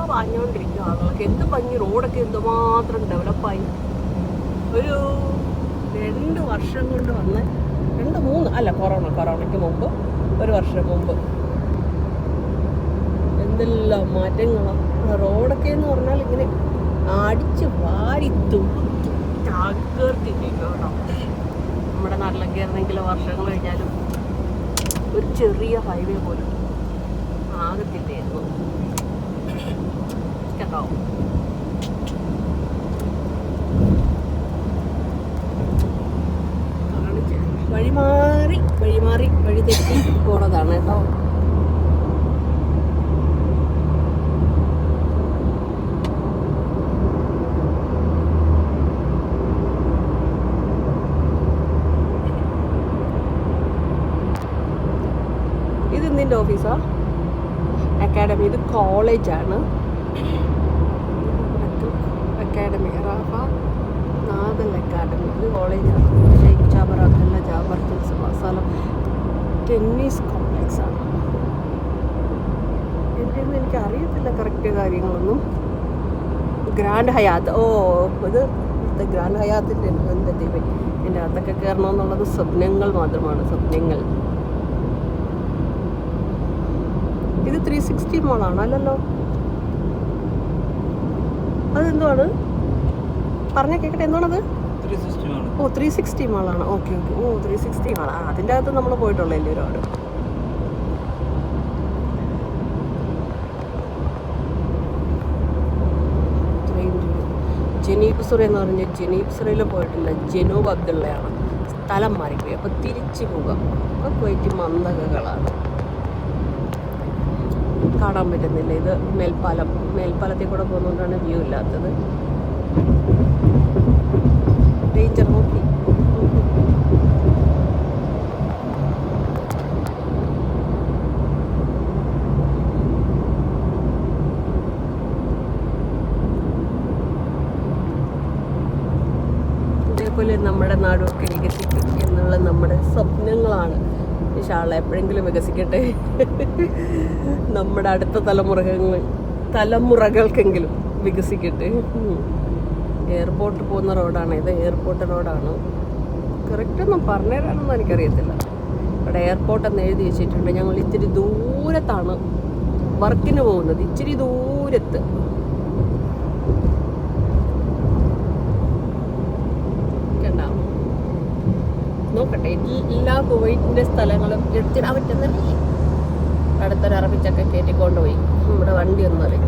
പാഞ്ഞുകൊണ്ടിരിക്കും ആളുകളൊക്കെ. എന്ത് ഭംഗി, റോഡൊക്കെ എന്തുമാത്രം ഡെവലപ്പായി. ഒരു 2 വർഷം കൊണ്ട് വന്ന് 2-3 അല്ല, കൊറോണയ്ക്ക് മുമ്പ് 1 വർഷം മുമ്പ് എന്തെല്ലാം മാറ്റങ്ങളാണ്. റോഡൊക്കെ എന്ന് പറഞ്ഞാൽ ഇങ്ങനെ അടിച്ച് വാരി തകർത്തിരിക്കും കേട്ടോ. നമ്മുടെ നാട്ടിലൊക്കെ ആയിരുന്നെങ്കിൽ വർഷങ്ങൾ കഴിഞ്ഞാലും ഒരു ചെറിയ ഹൈവേ പോലും ആകത്തില്ലായിരുന്നു കേട്ടോ. വഴി തെറ്റി പോണതാണ് കേട്ടോ. ഇത് എന്തിൻ്റെ ഓഫീസാ? അക്കാഡമി. ഇത് കോളേജാണ്. Academy Rafah നാദൽ academy. ഇത് കോളേജാണ്. ഷെയ്ഖ് ജാബർ അബ്ദുള്ള ജാബർ സ്ഥലം ടെന്നീസ് കോംപ്ലക്സ് ആണ്. എൻ്റെ ഒന്നും എനിക്ക് അറിയത്തില്ല കറക്റ്റ് കാര്യങ്ങളൊന്നും. ഗ്രാൻഡ് ഹയാത്ത്. ഇത് ഗ്രാൻഡ് ഹയാത്തിൻ്റെ എന്താ എൻ്റെ അകത്തൊക്കെ കയറണമെന്നുള്ളത് സ്വപ്നങ്ങൾ മാത്രമാണ്, സ്വപ്നങ്ങൾ. ഇത് 360 മോളാണോ? അല്ലല്ലോ, അതെന്തുവാണ് പറഞ്ഞ കേൾക്കട്ടെ, എന്താണത്? 360 മാളാണ്. ഓക്കെ. 360 മാളാ. അതിൻ്റെ അകത്ത് നമ്മൾ പോയിട്ടുള്ളതല്ലേ ഒരുപാട്. ജനീബ് സുറ എന്ന് പറഞ്ഞാൽ ജനീബ് സുറയിൽ പോയിട്ടില്ല, ജനൂബ് അബ്ദുള്ളയാണ്. സ്ഥലം മാറിപ്പോയി. അപ്പോൾ തിരിച്ചു പോകാം. അപ്പോൾ കുവൈറ്റ് മന്ദകകളാണ് കാണാൻ പറ്റുന്നില്ല. ഇത് മേൽപ്പാലത്തിൽ കൂടെ പോകുന്നതുകൊണ്ടാണ് വ്യൂ ഇല്ലാത്തത്. ഡേഞ്ചർ നോക്കി. ഇതേപോലെ നമ്മുടെ നാടൊക്കെ വികസിക്കും എന്നുള്ള നമ്മുടെ സ്വപ്നങ്ങളാണ്. ഇൻഷാ അല്ലാഹ് എപ്പോഴെങ്കിലും വികസിക്കട്ടെ. നമ്മുടെ അടുത്ത തലമുറകൾക്കെങ്കിലും വികസിക്കട്ടെ. എയർപോർട്ട് പോകുന്ന റോഡാണ് ഇത്. എയർപോർട്ട് റോഡാണ്. കറക്റ്റൊന്നും പറഞ്ഞുതരാനൊന്നും എനിക്കറിയത്തില്ല. ഇവിടെ എയർപോർട്ടെന്ന് എഴുതി വെച്ചിട്ടുണ്ട്. ഞങ്ങൾ ഇത്തിരി ദൂരത്താണ് വർക്കിന് പോകുന്നത്, ഇച്ചിരി ദൂരത്ത്. നോക്കട്ടെ, എല്ലാ കുവൈറ്റിൻ്റെ സ്ഥലങ്ങളും എടുത്തിടാൻ പറ്റുന്നില്ല. അടുത്തൊരു അറബിച്ചൊക്കെ കയറ്റിക്കൊണ്ടുപോയി നമ്മുടെ വണ്ടി ഒന്നും അറിയും.